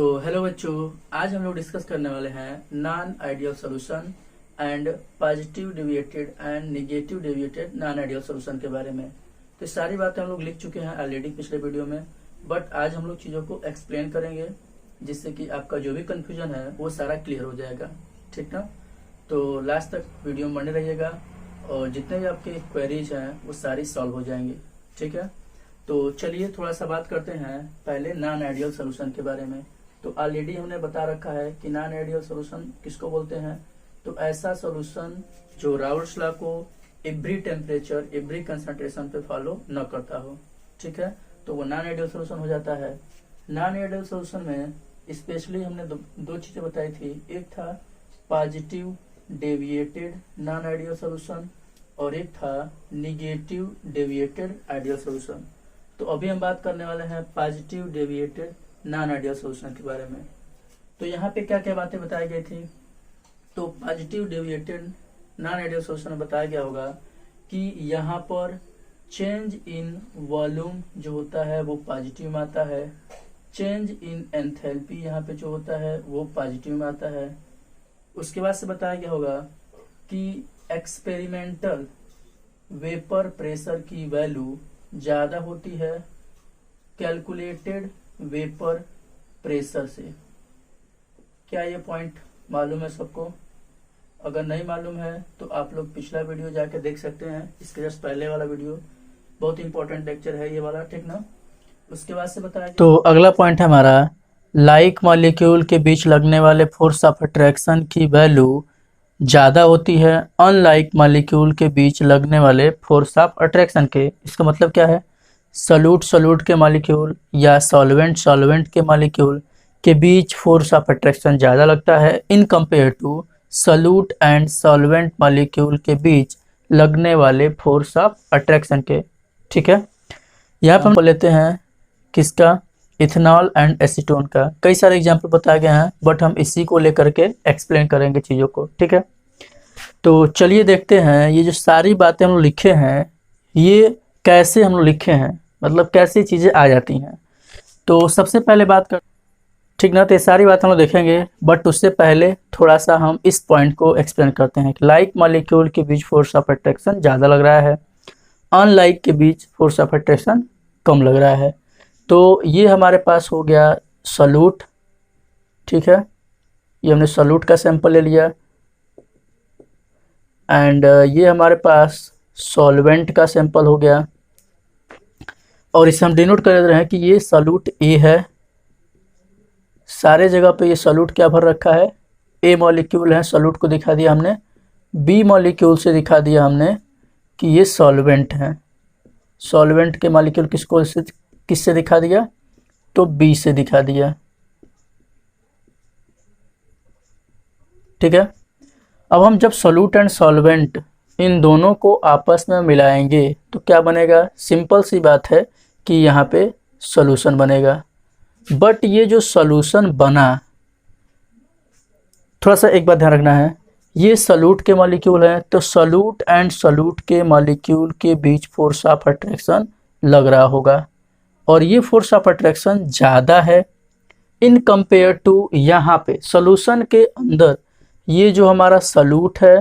तो हेलो बच्चों, आज हम लोग डिस्कस करने वाले हैं non ideal solution and positive deviated and negative deviated non ideal solution के बारे में। तो सारी बातें हम लोग लिख चुके हैं ऑलरेडी पिछले वीडियो में, बट आज हम लोग चीज़ों को एक्सप्लेन करेंगे जिससे कि आपका जो भी कंफ्यूजन है वो सारा क्लियर हो जाएगा। ठीक ना? तो लास्ट तक वीडियो में बने रहिएगा और जितने भी आपके क्वेरीज हैं वो सारी सॉल्व हो जाएंगी। ठीक है, तो चलिए थोड़ा सा बात करते हैं पहले नॉन आइडियल सॉल्यूशन के बारे में। तो ऑलरेडी हमने बता रखा है कि नॉन आइडियल सॉल्यूशन किसको बोलते हैं। तो ऐसा सॉल्यूशन जो राउल्ट्स लॉ को एवरी टेम्परेचर एवरी कंसंट्रेशन पे फॉलो न करता हो। ठीक है, तो वो नॉन आइडियल सॉल्यूशन हो जाता है। नॉन आइडियल सॉल्यूशन में स्पेशली हमने दो चीजें बताई थी। एक था positive deviated non ideal solution और एक था निगेटिव डेविएटेड आइडियल सॉल्यूशन। तो अभी हम बात करने वाले हैं positive deviated non ideal solution के बारे में। तो यहाँ पे क्या क्या बातें बताई गई थी। तो positive deviated non ideal solution में बताया गया होगा कि यहाँ पर चेंज इन वॉल्यूम जो होता है वो पॉजिटिव में आता है, चेंज इन एंथैल्पी यहाँ पे जो होता है वो पॉजिटिव में आता है। उसके बाद से बताया गया होगा कि एक्सपेरिमेंटल वेपर प्रेशर की वैल्यू ज्यादा होती है कैलकुलेटेड वेपर प्रेशर से। क्या ये पॉइंट मालूम है सबको? अगर नहीं मालूम है तो आप लोग पिछला वीडियो जाके देख सकते हैं, इसके जस्ट पहले वाला वीडियो बहुत इंपॉर्टेंट लेक्चर है ये वाला। ठीक ना? उसके बाद से बताया तो अगला पॉइंट है हमारा लाइक मॉलिक्यूल के बीच लगने वाले फोर्स ऑफ अट्रैक्शन की वैल्यू ज्यादा होती है अनलाइक मॉलिक्यूल के बीच लगने वाले फोर्स ऑफ अट्रैक्शन के। इसका मतलब क्या है? सॉल्यूट के मॉलिक्यूल या सॉल्वेंट के मॉलिक्यूल के बीच फोर्स ऑफ अट्रैक्शन ज़्यादा लगता है in compare to solute and solvent molecule के बीच लगने वाले फोर्स ऑफ अट्रैक्शन के। ठीक है, यहाँ पर हम लेते हैं किसका? इथेनॉल एंड एसीटोन का। कई सारे एग्जाम्पल बताए गए हैं बट हम इसी को लेकर के एक्सप्लेन करेंगे चीज़ों को। ठीक है, तो चलिए देखते हैं ये जो सारी बातें हम लोग लिखे हैं ये कैसे हम लोग लिखे हैं, मतलब कैसी चीज़ें आ जाती हैं। तो सबसे पहले बात कर, ठीक ना? तो ये सारी बात हम लोग देखेंगे बट उससे पहले थोड़ा सा हम इस पॉइंट को एक्सप्लेन करते हैं कि लाइक मॉलिक्यूल के बीच फोर्स ऑफ अट्रैक्शन ज़्यादा लग रहा है, अनलाइक के बीच फोर्स ऑफ अट्रैक्शन कम लग रहा है। तो ये हमारे पास हो गया सॉल्यूट। ठीक है, ये हमने सॉल्यूट का सैंपल ले लिया एंड ये हमारे पास सॉल्वेंट का सैंपल हो गया और इसे हम डिनोट कर रहे हैं कि ये सॉल्यूट ए है। सारे जगह पे ये सॉल्यूट क्या भर रखा है? ए मॉलिक्यूल है, सॉल्यूट को दिखा दिया हमने। बी मॉलिक्यूल से दिखा दिया हमने कि ये सॉल्वेंट है। सॉल्वेंट के मॉलिक्यूल किससे दिखा दिया? तो बी से दिखा दिया। ठीक है, अब हम जब सॉल्यूट एंड सॉल्वेंट इन दोनों को आपस में मिलाएंगे तो क्या बनेगा? सिंपल सी बात है कि यहाँ पे सॉल्यूशन बनेगा। बट ये जो सॉल्यूशन बना, थोड़ा सा एक बात ध्यान रखना है, ये सॉल्यूट के मॉलिक्यूल हैं तो सॉल्यूट एंड सॉल्यूट के मॉलिक्यूल के बीच फोर्स ऑफ अट्रैक्शन लग रहा होगा और ये फोर्स ऑफ अट्रैक्शन ज़्यादा है इन कंपेयर टू यहाँ पे सॉल्यूशन के अंदर ये जो हमारा सॉल्यूट है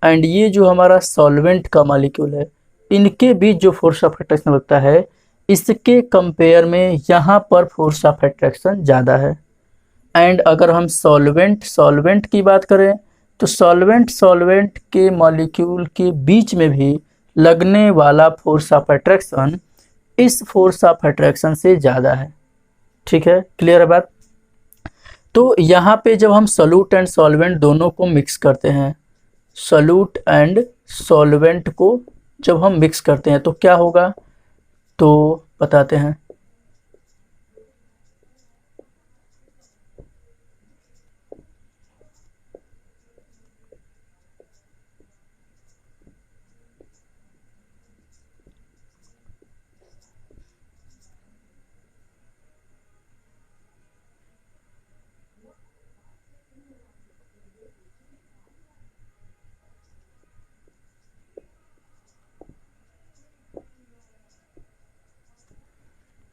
एंड ये जो हमारा सॉल्वेंट का मॉलिक्यूल है, इनके बीच जो फोर्स ऑफ अट्रैक्शन लगता है इसके कंपेयर में यहाँ पर फोर्स ऑफ अट्रैक्शन ज़्यादा है। एंड अगर हम सॉल्वेंट की बात करें तो सॉल्वेंट के मॉलिक्यूल के बीच में भी लगने वाला फोर्स ऑफ अट्रैक्शन इस फोर्स ऑफ अट्रैक्शन से ज़्यादा है। ठीक है, क्लियर है बात? तो यहाँ पे जब हम सॉल्यूट एंड सॉल्वेंट दोनों को मिक्स करते हैं, सॉल्यूट एंड सॉल्वेंट को जब हम मिक्स करते हैं तो क्या होगा? तो बताते हैं।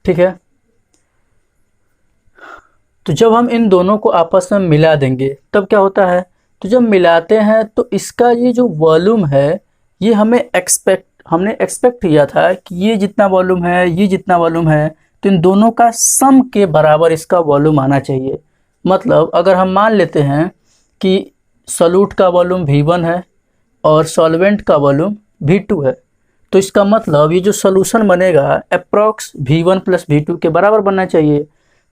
ठीक है, तो जब हम इन दोनों को आपस में मिला देंगे तब क्या होता है, तो जब मिलाते हैं तो इसका ये जो वॉल्यूम है ये हमने एक्सपेक्ट किया था कि ये जितना वॉल्यूम है, ये जितना वॉल्यूम है, तो इन दोनों का सम के बराबर इसका वॉल्यूम आना चाहिए। मतलब अगर हम मान लेते हैं कि सॉल्यूट का वॉल्यूम V1 है और सॉल्वेंट का वॉल्यूम V2 है, तो इसका मतलब ये जो सॉल्यूशन बनेगा अप्रॉक्स V1 प्लस V2 के बराबर बनना चाहिए।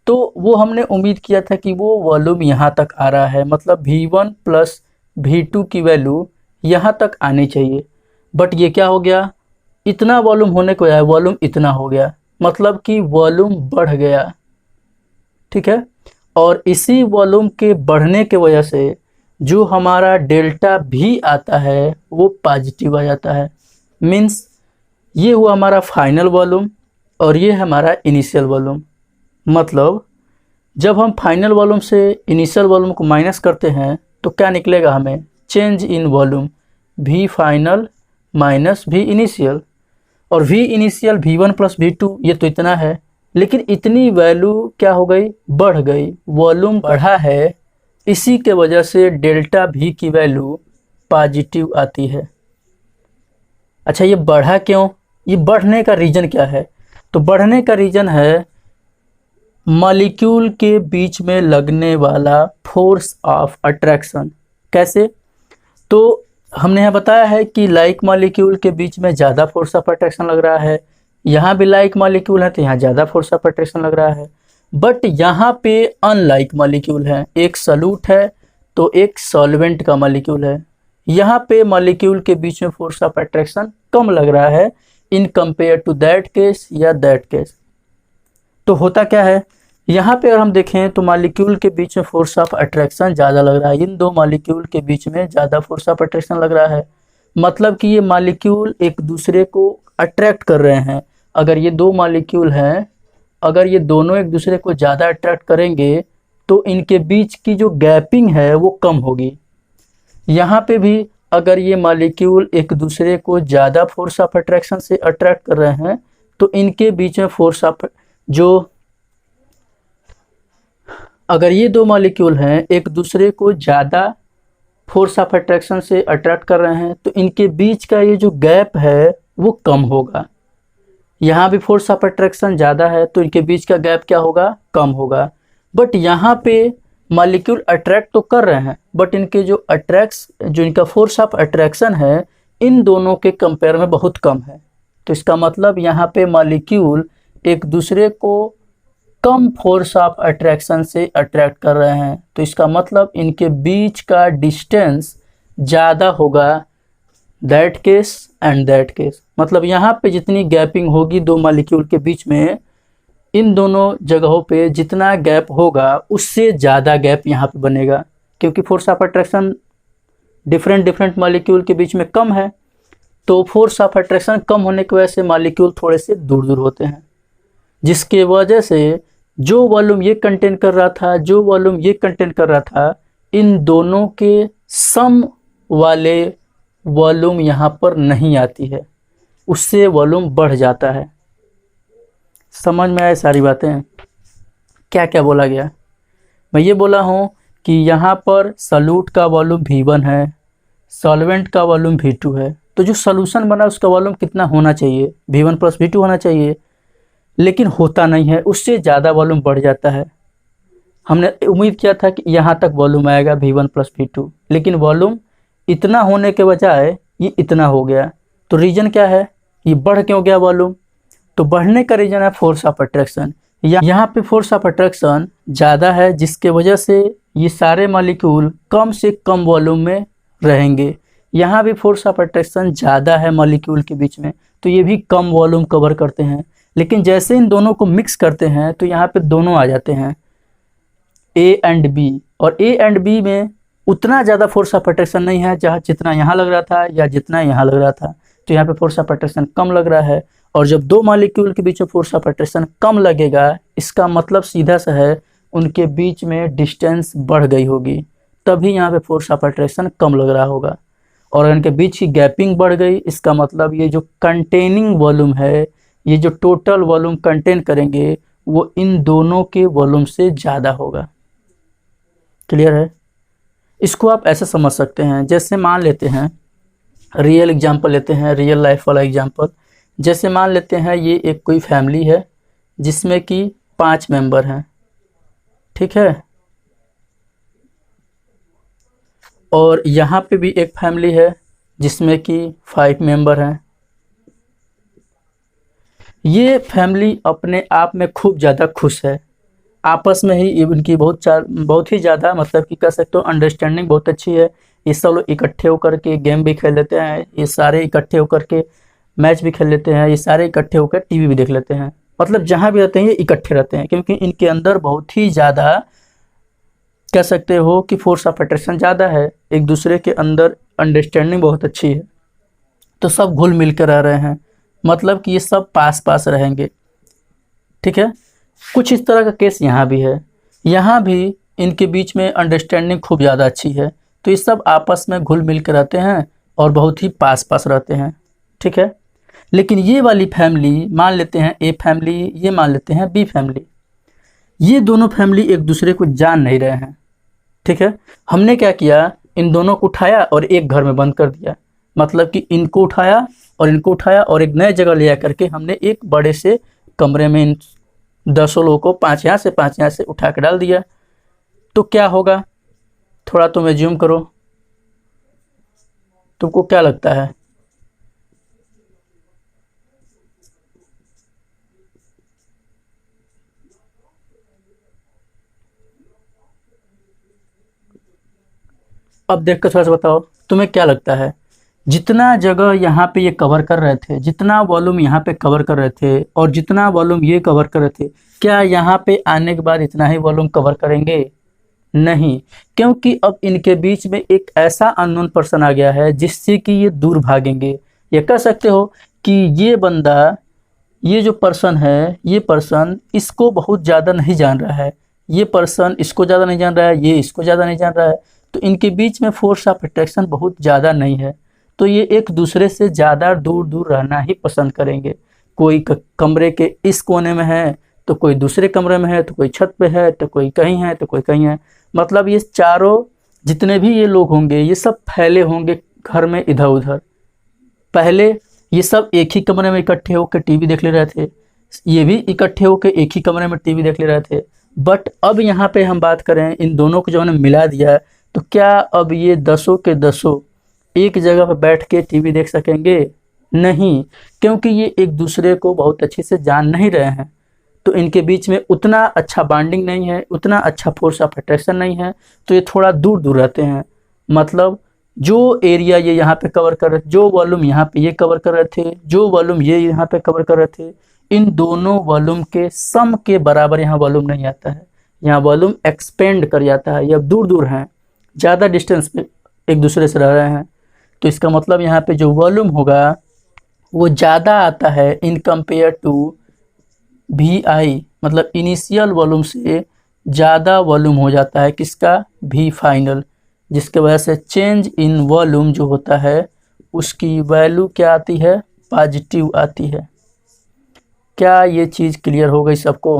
तो वो हमने उम्मीद किया था कि वो वॉल्यूम यहाँ तक आ रहा है, मतलब V1 प्लस V2 की वैल्यू यहाँ तक आनी चाहिए। बट ये क्या हो गया, इतना वॉल्यूम होने को है, वॉल्यूम इतना हो गया, मतलब कि वॉल्यूम बढ़ गया। ठीक है, और इसी वॉल्यूम के बढ़ने के वजह से जो हमारा डेल्टा भी आता है वो पॉजिटिव आ जाता है। मीन्स ये हुआ हमारा फाइनल वॉल्यूम और ये हमारा इनिशियल वॉल्यूम। मतलब जब हम फाइनल वॉल्यूम से इनिशियल वॉल्यूम को माइनस करते हैं तो क्या निकलेगा, हमें change in volume V final minus V initial. और V initial V1 plus V2 ये तो इतना है, लेकिन इतनी वैल्यू क्या हो गई, बढ़ गई, वॉल्यूम बढ़ा है, इसी के वजह से डेल्टा V की वैल्यू पॉजिटिव आती है। अच्छा, ये बढ़ा क्यों, ये बढ़ने का रीज़न क्या है, तो बढ़ने का रीज़न है मॉलिक्यूल के बीच में लगने वाला फोर्स ऑफ अट्रैक्शन। कैसे, तो हमने यहाँ बताया है कि लाइक मॉलिक्यूल के बीच में ज़्यादा फोर्स ऑफ अट्रैक्शन लग रहा है, यहाँ भी लाइक मॉलिक्यूल है तो यहाँ ज़्यादा फोर्स ऑफ अट्रैक्शन लग रहा है। बट यहाँ पे अनलाइक मॉलिक्यूल है, एक सॉल्यूट है तो एक सॉल्वेंट का मॉलिक्यूल है, यहाँ पे मॉलिक्यूल के बीच में फोर्स ऑफ अट्रैक्शन कम लग रहा है in compare to that case या दैट केस। तो होता क्या है, यहाँ पे अगर हम देखें तो मॉलिक्यूल के बीच में फोर्स ऑफ अट्रैक्शन ज़्यादा लग रहा है, इन दो मॉलिक्यूल के बीच में ज़्यादा फोर्स ऑफ अट्रैक्शन लग रहा है। मतलब कि ये मॉलिक्यूल एक दूसरे को अट्रैक्ट कर रहे हैं। अगर ये दो मॉलिक्यूल हैं, अगर ये दोनों एक दूसरे को ज़्यादा अट्रैक्ट करेंगे तो इनके बीच की जो गैपिंग है वो कम होगी। यहाँ पे भी अगर ये मॉलिक्यूल एक दूसरे को ज़्यादा फोर्स ऑफ अट्रैक्शन से अट्रैक्ट कर रहे हैं तो इनके बीच में फोर्स ऑफ अगर ये दो मॉलिक्यूल हैं एक दूसरे को ज़्यादा फोर्स ऑफ अट्रैक्शन से अट्रैक्ट कर रहे हैं तो इनके बीच का ये जो गैप है वो कम होगा। यहाँ भी फोर्स ऑफ अट्रैक्शन ज़्यादा है तो इनके बीच का गैप क्या होगा, कम होगा। बट यहाँ पे मॉलिक्यूल अट्रैक्ट तो कर रहे हैं बट इनके जो इनका फोर्स ऑफ अट्रैक्शन है इन दोनों के कंपेयर में बहुत कम है। तो इसका मतलब यहाँ पे मॉलिक्यूल एक दूसरे को कम फोर्स ऑफ अट्रैक्शन से अट्रैक्ट कर रहे हैं, तो इसका मतलब इनके बीच का डिस्टेंस ज़्यादा होगा that case and that case. मतलब यहाँ पे जितनी गैपिंग होगी दो मॉलिक्यूल के बीच में, इन दोनों जगहों पे जितना गैप होगा उससे ज़्यादा गैप यहाँ पे बनेगा, क्योंकि force of attraction different molecule के बीच में कम है। तो फोर्स ऑफ अट्रैक्शन कम होने की वजह से मॉलिक्यूल थोड़े से दूर दूर होते हैं, जिसके वजह से जो वॉल्यूम ये कंटेन कर रहा था, जो वॉल्यूम ये कंटेन कर रहा था, इन दोनों के सम वाले वॉल्यूम यहाँ पर नहीं आती है, उससे वॉल्यूम बढ़ जाता है। समझ में आए सारी बातें, क्या क्या बोला गया। मैं ये बोला हूँ कि यहाँ पर सॉल्यूट का वॉल्यूम V1 है, सॉल्वेंट का वॉल्यूम V2 है, तो जो सॉल्यूशन बना उसका वॉल्यूम कितना होना चाहिए, V1 प्लस V2 होना चाहिए, लेकिन होता नहीं है, उससे ज़्यादा वॉल्यूम बढ़ जाता है। हमने उम्मीद किया था कि यहाँ तक वॉल्यूम आएगा V1 प्लस V2, लेकिन वॉल्यूम इतना होने के बजाय ये इतना हो गया। तो रीज़न क्या है, ये बढ़ क्यों गया वॉल्यूम, तो बढ़ने का रीज़न है फोर्स ऑफ अट्रैक्शन। यहाँ पे फोर्स ऑफ अट्रैक्शन ज़्यादा है जिसके वजह से ये सारे मॉलिक्यूल कम से कम वॉल्यूम में रहेंगे। यहाँ भी फोर्स ऑफ अट्रैक्शन ज़्यादा है मॉलिक्यूल के बीच में तो ये भी कम वॉल्यूम कवर करते हैं। लेकिन जैसे इन दोनों को मिक्स करते हैं तो यहाँ पे दोनों आ जाते हैं A एंड B, और A एंड B में उतना ज़्यादा फोर्स ऑफ अट्रैक्शन नहीं है जहाँ जितना यहाँ लग रहा था या जितना यहाँ लग रहा था, तो यहाँ पे फोर्स ऑफ अट्रैक्शन कम लग रहा है। और जब दो मॉलिक्यूल के बीच में फोर्स ऑफ अट्रैक्शन कम लगेगा, इसका मतलब सीधा सा है उनके बीच में डिस्टेंस बढ़ गई होगी, तभी यहाँ पे फोर्स ऑफ अट्रैक्शन कम लग रहा होगा। और इनके बीच की गैपिंग बढ़ गई, इसका मतलब ये जो कंटेनिंग वॉल्यूम है, ये जो टोटल वॉल्यूम कंटेन करेंगे वो इन दोनों के वॉल्यूम से ज़्यादा होगा। क्लियर है? इसको आप ऐसे समझ सकते हैं, जैसे मान लेते हैं, रियल एग्जांपल लेते हैं, रियल लाइफ वाला एग्जांपल। जैसे मान लेते हैं ये एक कोई फैमिली है जिसमें कि 5 मेंबर हैं, ठीक है, और यहाँ पे भी एक फैमिली है जिसमें कि 5 मेंबर हैं। ये फैमिली अपने आप में खूब ज़्यादा खुश है, आपस में ही इनकी बहुत ही ज़्यादा, मतलब कि कह सकते हो अंडरस्टैंडिंग बहुत अच्छी है। ये सब लोग इकट्ठे होकर के गेम भी खेल लेते हैं, ये सारे इकट्ठे होकर के मैच भी खेल लेते हैं, ये सारे इकट्ठे होकर टीवी भी देख लेते हैं। मतलब जहाँ भी रहते हैं ये इकट्ठे रहते हैं, क्योंकि इनके अंदर बहुत ही ज़्यादा कह सकते हो कि फोर्स ऑफ अट्रैक्शन ज़्यादा है, एक दूसरे के अंदर अंडरस्टैंडिंग बहुत अच्छी है। तो सब घुल मिल कर रह रहे हैं, मतलब कि ये सब पास पास रहेंगे, ठीक है। कुछ इस तरह का केस यहाँ भी है, यहाँ भी इनके बीच में अंडरस्टैंडिंग खूब ज़्यादा अच्छी है, तो ये सब आपस में घुल मिल कर रहते हैं और बहुत ही पास पास रहते हैं, ठीक है। लेकिन ये वाली फैमिली, मान लेते हैं ए फैमिली, ये मान लेते हैं बी फैमिली, ये दोनों फैमिली एक दूसरे को जान नहीं रहे हैं, ठीक है। हमने क्या किया, इन दोनों को उठाया और एक घर में बंद कर दिया, मतलब कि इनको उठाया और इनको उठाया और एक नए जगह ले आकर के हमने एक बड़े से कमरे में इन 10 लोगों को 5 यहाँ से 5 यहाँ से उठा के डाल दिया। तो क्या होगा, थोड़ा तुम एज्यूम करो, तुमको क्या लगता है? अब देख कर थोड़ा सा बताओ, तुम्हें क्या लगता है, जितना जगह यहाँ पे ये कवर कर रहे थे, जितना वॉल्यूम यहाँ पे कवर कर रहे थे और जितना वॉल्यूम ये कवर कर रहे थे, क्या यहाँ पे आने के बाद इतना ही वॉल्यूम कवर करेंगे? नहीं, क्योंकि अब इनके बीच में एक ऐसा अननोन पर्सन आ गया है जिससे कि ये दूर भागेंगे। ये कह सकते हो कि ये बंदा, ये जो पर्सन है, ये पर्सन इसको बहुत ज़्यादा नहीं जान रहा है, ये पर्सन इसको ज़्यादा नहीं जान रहा है, ये इसको ज़्यादा नहीं जान रहा है, तो इनके बीच में फोर्स ऑफ अट्रैक्शन बहुत ज़्यादा नहीं है, तो ये एक दूसरे से ज़्यादा दूर दूर रहना ही पसंद करेंगे। कोई कमरे के इस कोने में है तो कोई दूसरे कमरे में है, तो कोई छत पे है, तो कोई कहीं है, तो कोई कहीं है। मतलब ये चारों जितने भी ये लोग होंगे ये सब फैले होंगे घर में इधर उधर। पहले ये सब एक ही कमरे में इकट्ठे होकर टीवी देख ले रहे थे, ये भी इकट्ठे होकर एक ही कमरे में टीवी देख ले रहे थे, बट अब यहाँ पे हम बात करें, इन दोनों को जो हमने मिला दिया, तो क्या अब ये 10 के 10 एक जगह पर बैठ के टीवी देख सकेंगे? नहीं, क्योंकि ये एक दूसरे को बहुत अच्छे से जान नहीं रहे हैं, तो इनके बीच में उतना अच्छा बॉन्डिंग नहीं है, उतना अच्छा फोर्स ऑफ अट्रैक्शन नहीं है, तो ये थोड़ा दूर दूर रहते हैं। मतलब जो एरिया ये यहाँ पे कवर कर रहे थे, जो वॉल्यूम यहाँ पे ये कवर कर रहे थे, जो वॉल्यूम ये यहाँ पे कवर कर रहे थे, इन दोनों वॉल्यूम के सम के बराबर यहाँ वॉल्यूम नहीं आता है, यहाँ वॉल्यूम एक्सपेंड कर जाता है। ये अब दूर दूर हैं, ज़्यादा डिस्टेंस पे एक दूसरे से रह रहे हैं, तो इसका मतलब यहाँ पे जो वॉल्यूम होगा वो ज़्यादा आता है इन कंपेयर टू वी आई, मतलब इनिशियल वॉल्यूम से ज़्यादा वॉल्यूम हो जाता है किसका, वी फाइनल, जिसके वजह से चेंज इन वॉल्यूम जो होता है उसकी वैल्यू क्या आती है, पॉजिटिव आती है। क्या ये चीज़ क्लियर हो गई सबको?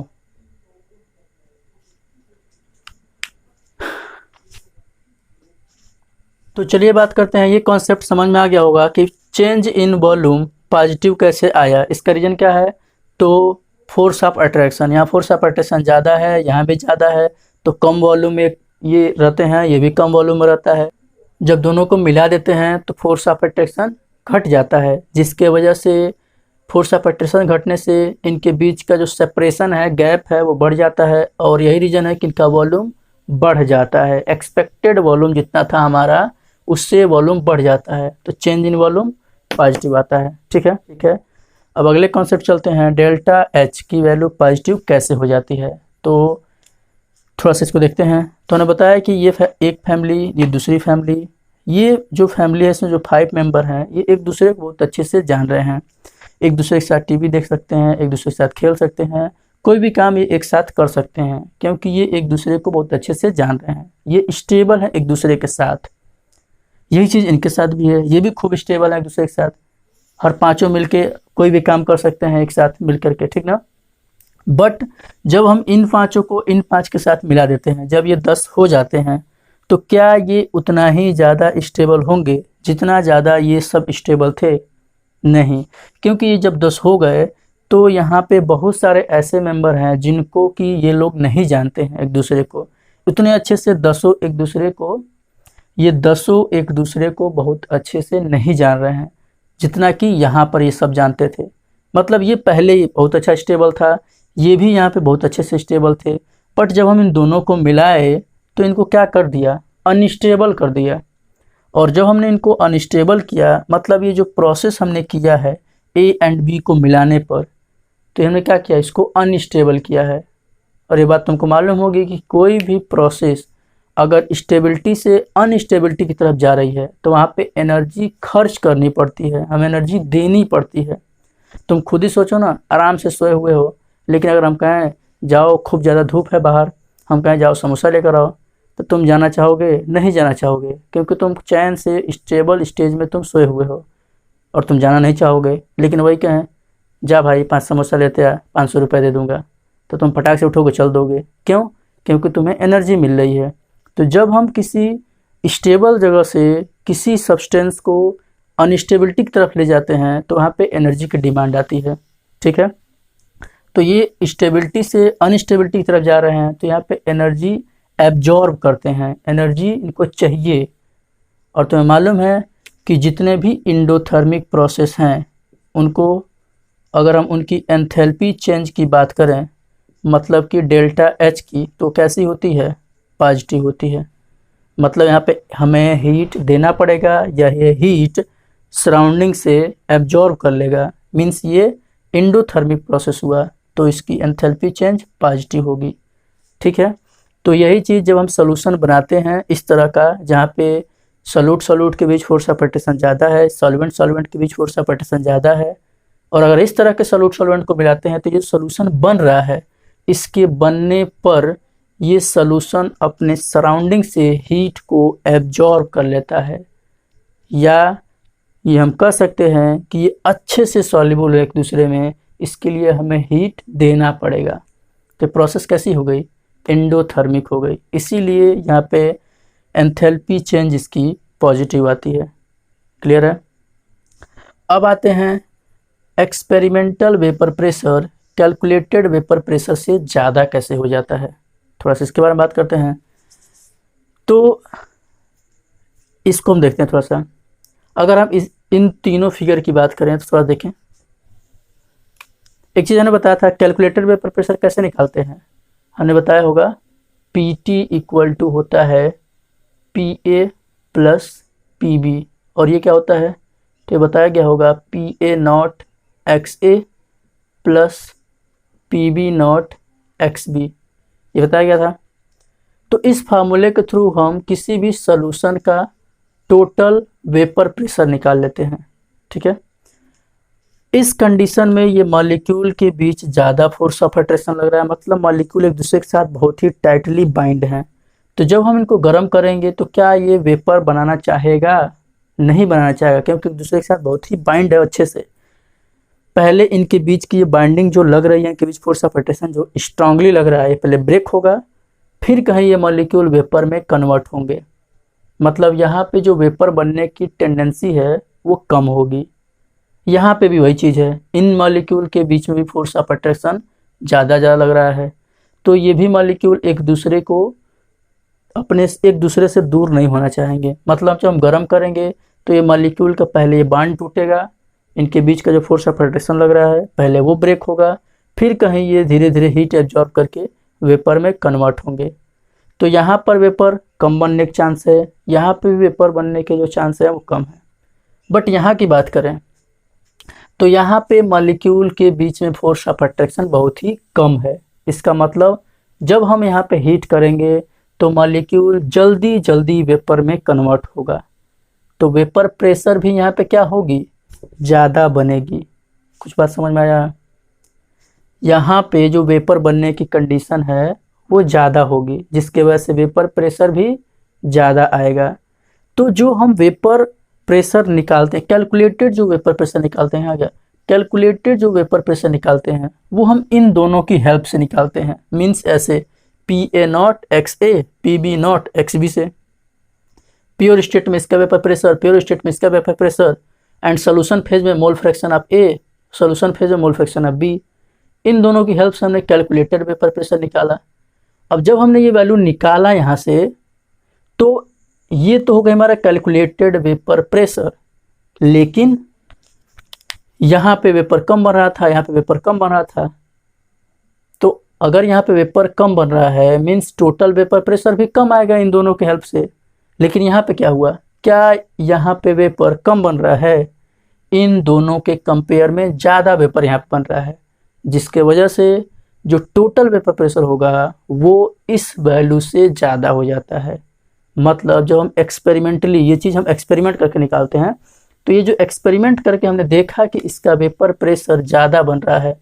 तो चलिए बात करते हैं, ये कॉन्सेप्ट समझ में आ गया होगा कि चेंज इन वॉल्यूम पॉजिटिव कैसे आया। इसका रीज़न क्या है, तो फोर्स ऑफ अट्रैक्शन, यहाँ फोर्स ऑफ अट्रैक्शन ज़्यादा है, यहाँ भी ज़्यादा है, तो कम वॉल्यूम में ये रहते हैं, ये भी कम वॉल्यूम में रहता है। जब दोनों को मिला देते हैं तो फोर्स ऑफ अट्रैक्शन घट जाता है, जिसके वजह से फोर्स ऑफ अट्रैक्शन घटने से इनके बीच का जो सेपरेशन है, गैप है, वो बढ़ जाता है, और यही रीज़न है कि इनका वॉल्यूम बढ़ जाता है। एक्सपेक्टेड वॉल्यूम जितना था हमारा उससे वॉल्यूम बढ़ जाता है, तो चेंज इन वॉल्यूम पॉजिटिव आता है, ठीक है, ठीक है। अब अगले कॉन्सेप्ट चलते हैं, डेल्टा एच की वैल्यू पॉजिटिव कैसे हो जाती है। तो थोड़ा सा इसको देखते हैं। तो उन्होंने बताया कि ये एक फैमिली, ये दूसरी फैमिली, ये जो फैमिली है इसमें जो 5 मेंबर हैं ये एक दूसरे को बहुत अच्छे से जान रहे हैं, एक दूसरे के साथ टीवी देख सकते हैं, एक दूसरे के साथ खेल सकते हैं, कोई भी काम ये एक साथ कर सकते हैं, क्योंकि ये एक दूसरे को बहुत अच्छे से जान रहे हैं, ये स्टेबल है एक दूसरे के साथ। यही चीज़ इनके साथ भी है, ये भी खूब स्टेबल है एक दूसरे के साथ, हर पांचों मिलके कोई भी काम कर सकते हैं एक साथ मिल करके, ठीक ना। बट जब हम इन पांचों को इन पांच के साथ मिला देते हैं, जब ये 10 हो जाते हैं, तो क्या ये उतना ही ज़्यादा स्टेबल होंगे जितना ज़्यादा ये सब स्टेबल थे? नहीं, क्योंकि ये जब 10 हो गए तो यहाँ पे बहुत सारे ऐसे मेंबर हैं जिनको कि ये लोग नहीं जानते हैं एक दूसरे को उतने अच्छे से। ये दसों एक दूसरे को बहुत अच्छे से नहीं जान रहे हैं जितना कि यहाँ पर ये सब जानते थे। मतलब ये पहले ही बहुत अच्छा स्टेबल था, ये भी यहाँ पे बहुत अच्छे से स्टेबल थे, बट जब हम इन दोनों को मिलाए तो इनको क्या कर दिया? अनस्टेबल कर दिया। और जब हमने इनको अनस्टेबल किया, मतलब ये जो प्रोसेस हमने किया है ए एंड बी को मिलाने पर, तो हमने क्या किया? इसको अनस्टेबल किया है। और ये बात तुमको मालूम होगी कि कोई भी प्रोसेस अगर स्टेबिलिटी से अनस्टेबिलिटी की तरफ जा रही है तो वहाँ पे एनर्जी खर्च करनी पड़ती है, हमें एनर्जी देनी पड़ती है। तुम खुद ही सोचो ना, आराम से सोए हुए हो, लेकिन अगर हम कहें जाओ खूब ज़्यादा धूप है बाहर, हम कहें जाओ समोसा लेकर आओ, तो तुम जाना चाहोगे? नहीं जाना चाहोगे, क्योंकि तुम चैन से स्टेबल स्टेज में तुम सोए हुए हो और तुम जाना नहीं चाहोगे। लेकिन वही कहें जा भाई 5 समोसा लेते आ, 500 रुपये दे दूंगा, तो तुम फटाक से उठोगे, चल दोगे। क्यों? क्योंकि तुम्हें एनर्जी मिल रही है। तो जब हम किसी स्टेबल जगह से किसी सब्सटेंस को अनस्टेबिलिटी की तरफ ले जाते हैं तो वहाँ पे एनर्जी की डिमांड आती है। ठीक है, तो ये स्टेबिलिटी से अनस्टेबिलिटी की तरफ जा रहे हैं तो यहाँ पे एनर्जी एब्जॉर्ब करते हैं, एनर्जी इनको चाहिए। और तुम्हें मालूम है कि जितने भी इंडोथर्मिक प्रोसेस हैं उनको अगर हम उनकी एंथैल्पी चेंज की बात करें, मतलब कि डेल्टा एच की, तो कैसी होती है? पॉजिटिव होती है। मतलब यहाँ पे हमें हीट देना पड़ेगा या ये हीट सराउंडिंग से एब्जॉर्ब कर लेगा, मीन्स ये इंडोथर्मिक प्रोसेस हुआ, तो इसकी एंथैल्पी चेंज पॉजिटिव होगी। ठीक है, तो यही चीज़ जब हम सोल्यूशन बनाते हैं इस तरह का, जहाँ पे सॉल्यूट के बीच फोर्स ऑफ अट्रैक्शन ज़्यादा है, सॉल्वेंट के बीच फोर्स ऑफ अट्रैक्शन ज़्यादा है, और अगर इस तरह के सॉल्वेंट को मिलाते हैं तो ये सोल्यूशन बन रहा है। इसके बनने पर ये सोल्यूशन अपने सराउंडिंग से हीट को एब्जॉर्ब कर लेता है, या ये हम कह सकते हैं कि ये अच्छे से सॉल्युबल है एक दूसरे में, इसके लिए हमें हीट देना पड़ेगा। तो प्रोसेस कैसी हो गई? एंडोथर्मिक हो गई। इसीलिए यहाँ पे एंथैल्पी चेंज इसकी पॉजिटिव आती है। क्लियर है? अब आते हैं experimental vapour pressure calculated vapour pressure से ज़्यादा कैसे हो जाता है, थोड़ा सा इसके बारे में बात करते हैं। तो इसको हम देखते हैं थोड़ा सा। अगर हम इन तीनों फिगर की बात करें तो थोड़ा देखें। एक चीज़ हमने बताया था कैलकुलेटेड वेपर प्रेशर कैसे निकालते हैं, हमने बताया होगा PT इक्वल टू होता है PA प्लस PB, और ये क्या होता है? तो ये बताया गया होगा PA not XA plus PB not XB, ये बताया गया था। तो इस फार्मूले के थ्रू हम किसी भी सॉल्यूशन का टोटल वेपर प्रेशर निकाल लेते हैं। ठीक है, इस कंडीशन में ये मॉलिक्यूल के बीच ज़्यादा फोर्स ऑफ अट्रैक्शन लग रहा है, मतलब मॉलिक्यूल एक दूसरे के साथ बहुत ही टाइटली बाइंड हैं। तो जब हम इनको गर्म करेंगे तो क्या ये वेपर बनाना चाहेगा? नहीं बनाना चाहेगा, क्योंकि एक दूसरे के साथ बहुत ही बाइंड है अच्छे से। पहले इनके बीच की ये बाइंडिंग जो लग रही है, इनके बीच फोर्स ऑफ अट्रैक्शन जो स्ट्रांगली लग रहा है, पहले ब्रेक होगा, फिर कहीं ये मॉलिक्यूल वेपर में कन्वर्ट होंगे। मतलब यहाँ पे जो वेपर बनने की टेंडेंसी है वो कम होगी। यहाँ पे भी वही चीज़ है, इन मॉलिक्यूल के बीच में भी फोर्स ऑफ अट्रैक्शन ज़्यादा लग रहा है, तो ये भी मॉलिक्यूल एक दूसरे से दूर नहीं होना चाहेंगे। मतलब जब हम गर्म करेंगे तो ये मॉलिक्यूल का पहले ये बांड टूटेगा, इनके बीच का जो फोर्स ऑफ अट्रैक्शन लग रहा है पहले वो ब्रेक होगा, फिर कहीं ये धीरे धीरे हीट एब्जॉर्ब करके वेपर में कन्वर्ट होंगे। तो यहाँ पर वेपर कम बनने के चांस है, यहाँ पे भी वेपर बनने के जो चांस है वो कम है। बट यहाँ की बात करें तो यहाँ पे मॉलिक्यूल के बीच में फोर्स ऑफ अट्रैक्शन बहुत ही कम है। इसका मतलब जब हम यहाँ पे हीट करेंगे तो मॉलिक्यूल जल्दी जल्दी वेपर में कन्वर्ट होगा, तो वेपर प्रेशर भी यहाँ पे क्या होगी? ज़्यादा बनेगी। कुछ बात समझ में आया? यहाँ पे जो वेपर बनने की कंडीशन है वो ज़्यादा होगी, जिसके वजह से वेपर प्रेशर भी ज़्यादा आएगा। तो जो हम वेपर प्रेशर निकालते हैं, कैलकुलेटेड जो वेपर प्रेशर निकालते हैं, आ गया कैलकुलेटेड जो वेपर प्रेशर निकालते हैं वो हम इन दोनों की हेल्प से निकालते हैं। मीन्स ऐसे PA0 XA PB0 XB से। प्योर स्टेट में इसका वेपर प्रेशर, प्योर स्टेट में इसका vapour pressure, and solution phase में mole fraction of A, solution phase में मोल फ्रैक्शन ऑफ बी। इन दोनों की हेल्प से हमने कैलकुलेटेड वेपर प्रेशर निकाला। अब जब हमने ये वैल्यू निकाला यहाँ से, तो ये तो हो गया हमारा कैलकुलेटेड वेपर प्रेशर, लेकिन यहाँ पे वेपर कम बन रहा था, यहाँ पे वेपर कम बन रहा था। तो अगर यहाँ पे वेपर कम बन रहा है मीन्स टोटल वेपर प्रेशर भी कम आएगा इन दोनों के हेल्प से। लेकिन यहाँ पे क्या हुआ, क्या यहाँ पे वेपर कम बन रहा है? इन दोनों के कंपेयर में ज़्यादा वेपर यहाँ पे बन रहा है, जिसके वजह से जो टोटल वेपर प्रेशर होगा वो इस वैल्यू से ज़्यादा हो जाता है। मतलब जब हम एक्सपेरिमेंटली ये चीज़ हम एक्सपेरिमेंट करके निकालते हैं, तो ये जो एक्सपेरिमेंट करके हमने देखा कि इसका वेपर प्रेशर ज़्यादा बन रहा है,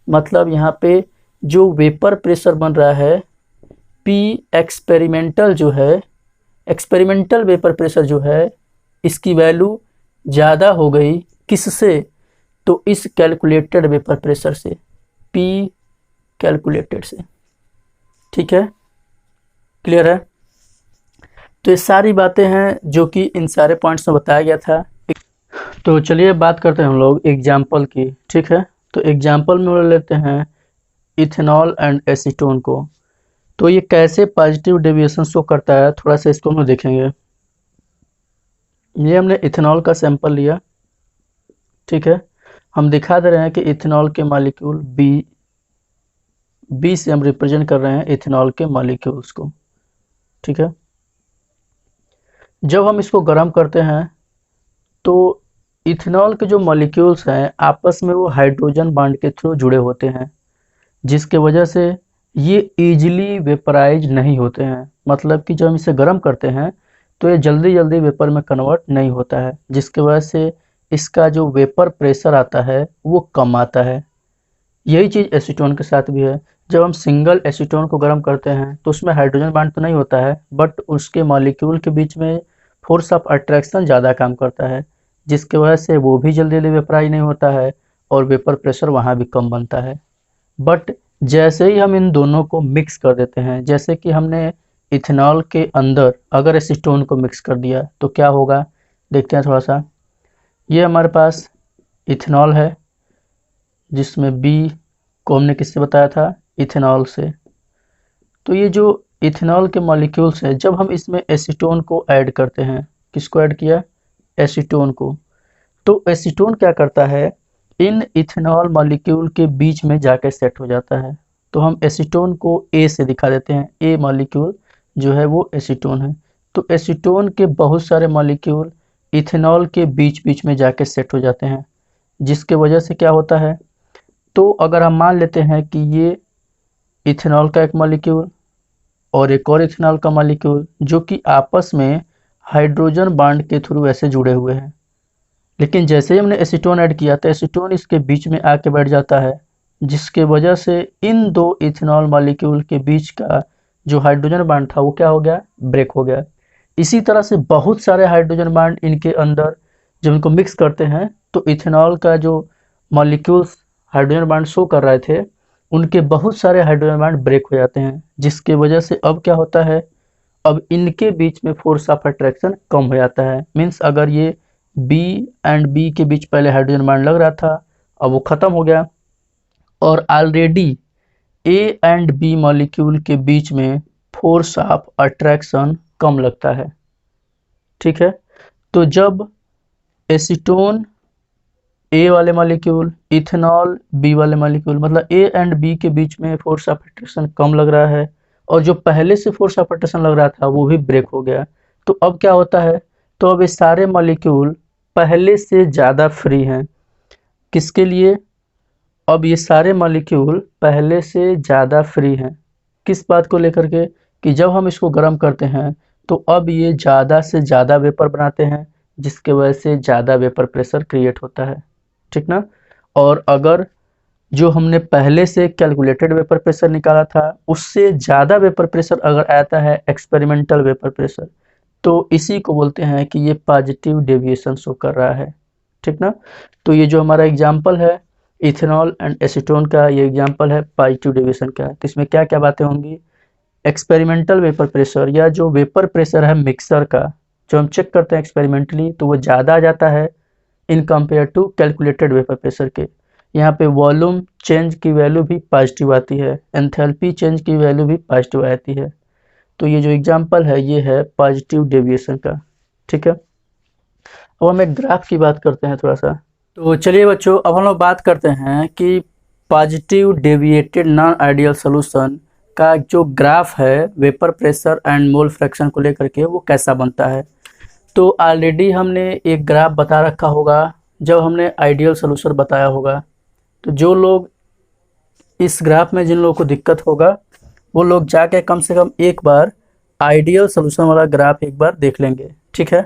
मतलब यहाँ पे जो वेपर प्रेशर बन रहा है P एक्सपेरिमेंटल जो है, एक्सपेरिमेंटल वेपर प्रेशर जो है, इसकी वैल्यू ज़्यादा हो गई किससे? तो इस कैलकुलेटेड वेपर प्रेशर से, P कैलकुलेटेड से। ठीक है, क्लियर है? तो ये सारी बातें हैं जो कि इन सारे पॉइंट्स में बताया गया था। तो चलिए बात करते हैं हम लोग एग्जाम्पल की। ठीक है, तो एग्जाम्पल में ले लेते हैं इथेनॉल एंड एसीटोन को। तो ये कैसे पॉजिटिव डेविएशन शो करता है, थोड़ा सा इसको हम देखेंगे। ये हमने इथेनॉल का सैंपल लिया, ठीक है। हम दिखा दे रहे हैं कि इथेनॉल के मॉलिक्यूल बी से हम रिप्रेजेंट कर रहे हैं इथेनॉल के मॉलिक्यूल्स को, ठीक है। जब हम इसको गर्म करते हैं तो इथेनॉल के जो मॉलिक्यूल्स हैं आपस में वो हाइड्रोजन बॉन्ड के थ्रू जुड़े होते हैं, जिसके वजह से ये इजीली वेपराइज नहीं होते हैं। मतलब कि जब हम इसे गर्म करते हैं तो ये जल्दी जल्दी वेपर में कन्वर्ट नहीं होता है, जिसके वजह से इसका जो वेपर प्रेशर आता है वो कम आता है। यही चीज़ एसीटोन के साथ भी है। जब हम सिंगल एसीटोन को गर्म करते हैं तो उसमें हाइड्रोजन बॉन्ड तो नहीं होता है, बट उसके मॉलिक्यूल के बीच में फोर्स ऑफ अट्रैक्शन ज़्यादा काम करता है, जिसके वजह से वो भी जल्दी जल्दी वेपराइज नहीं होता है और वेपर प्रेशर वहाँ भी कम बनता है। बट जैसे ही हम इन दोनों को मिक्स कर देते हैं, जैसे कि हमने इथेनॉल के अंदर अगर एसीटोन को मिक्स कर दिया तो क्या होगा, देखते हैं थोड़ा सा। ये हमारे पास इथेनॉल है, जिसमें बी को हमने किससे बताया था, इथेनॉल से। तो ये जो इथेनॉल के मॉलिक्यूल्स हैं, जब हम इसमें एसीटोन को ऐड करते हैं, किसको ऐड किया, एसीटोन को, तो एसीटोन क्या करता है, इन इथेनॉल मॉलिक्यूल के बीच में जाकर सेट हो जाता है। तो हम एसीटोन को ए से दिखा देते हैं, ए मॉलिक्यूल जो है वो एसीटोन है। तो एसीटोन के बहुत सारे मॉलिक्यूल इथेनॉल के बीच बीच में जाके सेट हो जाते हैं, जिसके वजह से क्या होता है, तो अगर हम मान लेते हैं कि ये इथेनॉल का एक मॉलिक्यूल और एक और इथेनॉल का मॉलिक्यूल जो कि आपस में हाइड्रोजन बॉन्ड के थ्रू ऐसे जुड़े हुए हैं, लेकिन जैसे ही हमने एसीटोन ऐड किया तो एसीटोन इसके बीच में आके बैठ जाता है, जिसके वजह से इन दो इथेनॉल मॉलिक्यूल के बीच का जो हाइड्रोजन बॉन्ड था वो क्या हो गया, ब्रेक हो गया। इसी तरह से बहुत सारे हाइड्रोजन बॉन्ड इनके अंदर जब इनको मिक्स करते हैं तो इथेनॉल का जो मॉलिक्यूल्स हाइड्रोजन बॉन्ड शो कर रहे थे उनके बहुत सारे हाइड्रोजन बॉन्ड ब्रेक हो जाते हैं, जिसके वजह से अब क्या होता है, अब इनके बीच में फोर्स ऑफ अट्रैक्शन कम हो जाता है। मीन्स अगर ये बी एंड बी के बीच पहले हाइड्रोजन बॉन्ड लग रहा था, अब वो ख़त्म हो गया और already A and B molecule के बीच में फोर्स ऑफ अट्रैक्शन कम लगता है, ठीक है। तो जब एसीटोन ए वाले मॉलिक्यूल, इथेनॉल बी वाले मॉलिक्यूल, मतलब ए एंड बी के बीच में फोर्स ऑफ अट्रैक्शन कम लग रहा है और जो पहले से फोर्स ऑफ अट्रैक्शन लग रहा था वो भी ब्रेक हो गया, तो अब क्या होता है, तो अब ये सारे मॉलिक्यूल पहले से ज़्यादा फ्री हैं। किसके लिए, अब ये सारे मॉलिक्यूल पहले से ज़्यादा फ्री हैं, किस बात को लेकर के, कि जब हम इसको गर्म करते हैं तो अब ये ज़्यादा से ज़्यादा वेपर बनाते हैं, जिसके वजह से ज़्यादा वेपर प्रेशर क्रिएट होता है, ठीक ना। और अगर जो हमने पहले से कैलकुलेटेड वेपर प्रेशर निकाला था उससे ज़्यादा वेपर प्रेशर अगर आता है एक्सपेरिमेंटल वेपर प्रेशर, तो इसी को बोलते हैं कि ये पॉजिटिव डेविएशन शो कर रहा है, ठीक ना। तो ये जो हमारा एग्जाम्पल है इथेनॉल एंड एसीटोन का, ये एग्जाम्पल है पॉजिटिव डेविएशन का। तो इसमें क्या क्या बातें होंगी, एक्सपेरिमेंटल वेपर प्रेशर या जो वेपर प्रेशर है मिक्सर का, जो हम चेक करते हैं एक्सपेरिमेंटली, तो वो ज़्यादा आ जाता है in compare to calculated vapour pressure के। यहाँ पे वॉल्यूम चेंज की वैल्यू भी पॉजिटिव आती है, एंथैल्पी चेंज की वैल्यू भी पॉजिटिव आती है। तो ये जो एग्जाम्पल है ये है पॉजिटिव डेविएशन का, ठीक है। अब हम एक ग्राफ की बात करते हैं थोड़ा सा। तो चलिए बच्चों, अब हम लोग बात करते हैं कि positive deviated non ideal solution का जो ग्राफ है vapour pressure and mole fraction को लेकर के वो कैसा बनता है। तो ऑलरेडी हमने एक ग्राफ बता रखा होगा जब हमने आइडियल सॉल्यूशन बताया होगा। तो जो लोग इस ग्राफ में जिन लोगों को दिक्कत होगा वो लोग जाके कम से कम एक बार आइडियल सॉल्यूशन वाला ग्राफ एक बार देख लेंगे, ठीक है।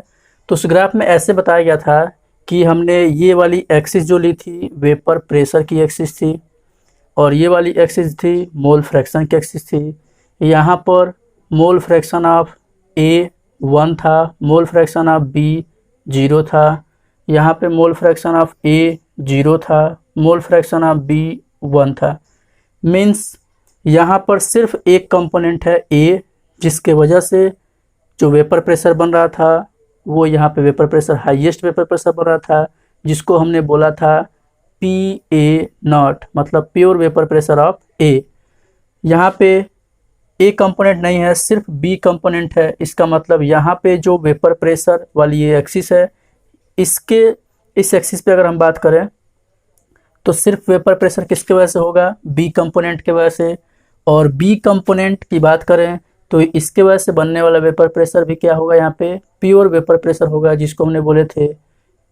तो उस ग्राफ में ऐसे बताया गया था कि हमने ये वाली एक्सिस जो ली थी वेपर प्रेशर की एक्सिस थी, और ये वाली एक्सिस थी मोल फ्रैक्शन की एक्सिस थी। यहाँ पर मोल फ्रैक्शन ऑफ ए 1 था, मोल फ्रैक्शन ऑफ बी 0 था, यहाँ पे मोल फ्रैक्शन ऑफ ए 0 था, मोल फ्रैक्शन ऑफ बी 1 था। मीन्स यहाँ पर सिर्फ एक कंपोनेंट है ए, जिसके वजह से जो वेपर प्रेशर बन रहा था वो यहाँ पे vapour pressure highest vapour pressure बन रहा था, जिसको हमने बोला था पी ए नॉट, मतलब प्योर वेपर प्रेशर ऑफ ए। यहाँ पे ए कंपोनेंट नहीं है, सिर्फ बी कंपोनेंट है। इसका मतलब यहाँ पे जो वेपर प्रेशर वाली ये एक्सिस है, इसके इस एक्सिस पे अगर हम बात करें तो सिर्फ वेपर प्रेशर किसके वजह से होगा, बी कंपोनेंट के वजह से। और बी कंपोनेंट की बात करें तो इसके वजह से बनने वाला वेपर प्रेशर भी क्या होगा, यहाँ पे प्योर वेपर प्रेशर होगा, जिसको हमने बोले थे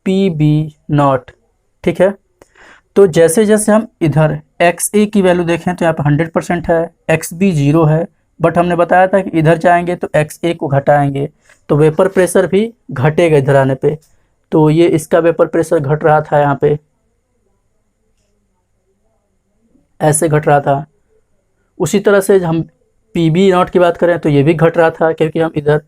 पी बी नॉट, ठीक है। तो जैसे जैसे हम इधर एक्स ए की वैल्यू देखें तो यहाँ पे 100% है, एक्स बी 0 है, बट हमने बताया था कि इधर जाएंगे तो एक्स ए को घटाएंगे तो वेपर प्रेशर भी घटेगा इधर आने पे। तो ये इसका वेपर प्रेशर घट रहा था, यहाँ पे ऐसे घट रहा था। उसी तरह से हम पी बी नॉट की बात करें तो ये भी घट रहा था, क्योंकि हम इधर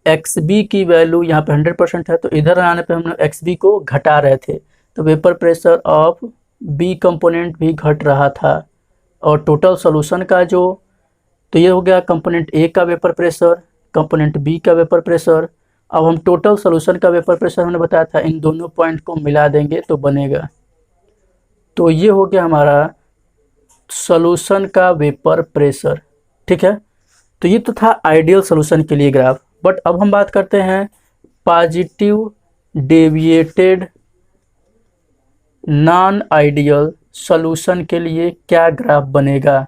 एक्स बी की वैल्यू यहाँ पे 100% है, तो इधर आने पे हम एक्स बी को घटा रहे थे, तो vapour pressure of B component भी घट रहा था। और टोटल सॉल्यूशन का जो, तो ये हो गया कंपोनेंट ए का वेपर प्रेशर, कंपोनेंट बी का वेपर प्रेशर। अब हम टोटल सॉल्यूशन का वेपर प्रेशर हमने बताया था इन दोनों पॉइंट को मिला देंगे तो बनेगा। तो ये हो गया हमारा सॉल्यूशन का वेपर प्रेशर, ठीक है। तो ये तो था आइडियल सॉल्यूशन के लिए ग्राफ। बट अब हम बात करते हैं positive deviated non ideal solution के लिए क्या ग्राफ बनेगा।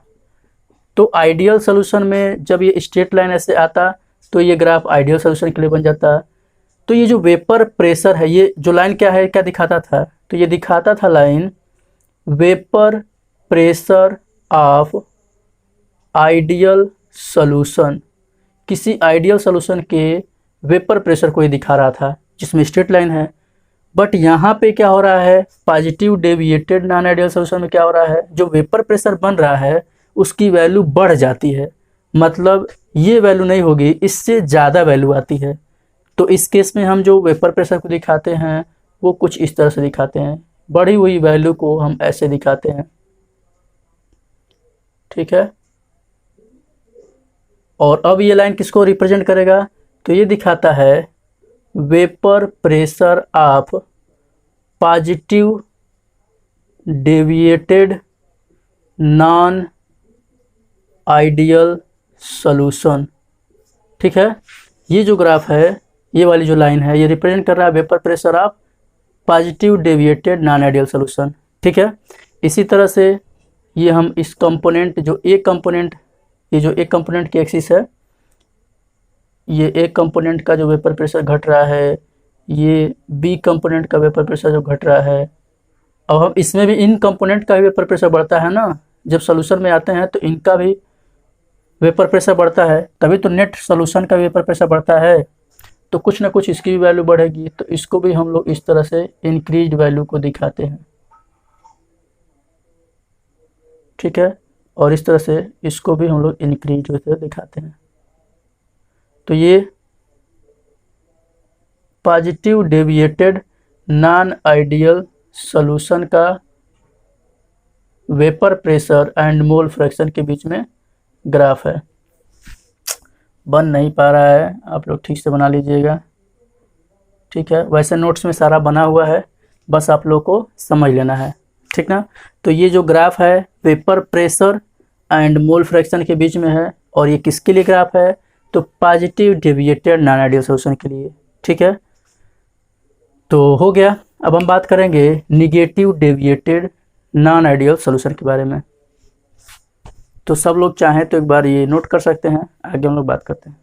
तो आइडियल सॉल्यूशन में जब ये स्ट्रेट लाइन ऐसे आता तो ये ग्राफ आइडियल सॉल्यूशन के लिए बन जाता। तो ये जो वेपर प्रेशर है, ये जो लाइन क्या है, क्या दिखाता था, तो ये दिखाता था line vapour pressure of ideal solution. किसी आइडियल सॉल्यूशन के वेपर प्रेशर को ये दिखा रहा था जिसमें स्ट्रेट लाइन है। बट यहाँ पे क्या हो रहा है, positive deviated non ideal solution में क्या हो रहा है, जो वेपर प्रेशर बन रहा है उसकी वैल्यू बढ़ जाती है, मतलब ये वैल्यू नहीं होगी, इससे ज़्यादा वैल्यू आती है। तो इस केस में हम जो वेपर प्रेशर को दिखाते हैं वो कुछ इस तरह से दिखाते हैं, बढ़ी हुई वैल्यू को हम ऐसे दिखाते हैं, ठीक है। और अब ये लाइन किसको रिप्रेजेंट करेगा, तो ये दिखाता है vapour pressure of positive deviated non ideal solution, ठीक है। ये जो ग्राफ है, ये वाली जो लाइन है, ये रिप्रेजेंट कर रहा है vapour pressure of positive deviated non ideal solution, ठीक है। इसी तरह से ये हम इस कंपोनेंट जो एक कंपोनेंट, ये जो एक कंपोनेंट की एक्सिस है, ये एक कंपोनेंट का जो वेपर प्रेशर घट रहा है, ये बी कंपोनेंट का वेपर प्रेशर जो घट रहा है। अब हम इसमें भी इन कंपोनेंट का भी वेपर प्रेशर बढ़ता है ना, जब सॉल्यूशन में आते हैं तो इनका भी वेपर प्रेशर बढ़ता है, तभी तो नेट सॉल्यूशन का वेपर प्रेशर बढ़ता है। तो कुछ ना कुछ इसकी भी वैल्यू बढ़ेगी, तो इसको भी हम लोग इस तरह से इंक्रीज वैल्यू को दिखाते हैं, ठीक है। और इस तरह से इसको भी हम लोग इंक्रीज वैसे दिखाते हैं। तो ये positive deviated non ideal solution का vapour pressure and mole fraction के बीच में ग्राफ है। बन नहीं पा रहा है, आप लोग ठीक से बना लीजिएगा। ठीक है, वैसे नोट्स में सारा बना हुआ है, बस आप लोग को समझ लेना है। ठीक ना। तो ये जो ग्राफ है vapour pressure and mole fraction के बीच में है, और ये किसके लिए ग्राफ है, तो positive deviated non ideal solution के लिए। ठीक है, तो हो गया। अब हम बात करेंगे negative deviated non ideal solution के बारे में। तो सब लोग चाहें तो एक बार ये नोट कर सकते हैं, आगे हम लोग बात करते हैं।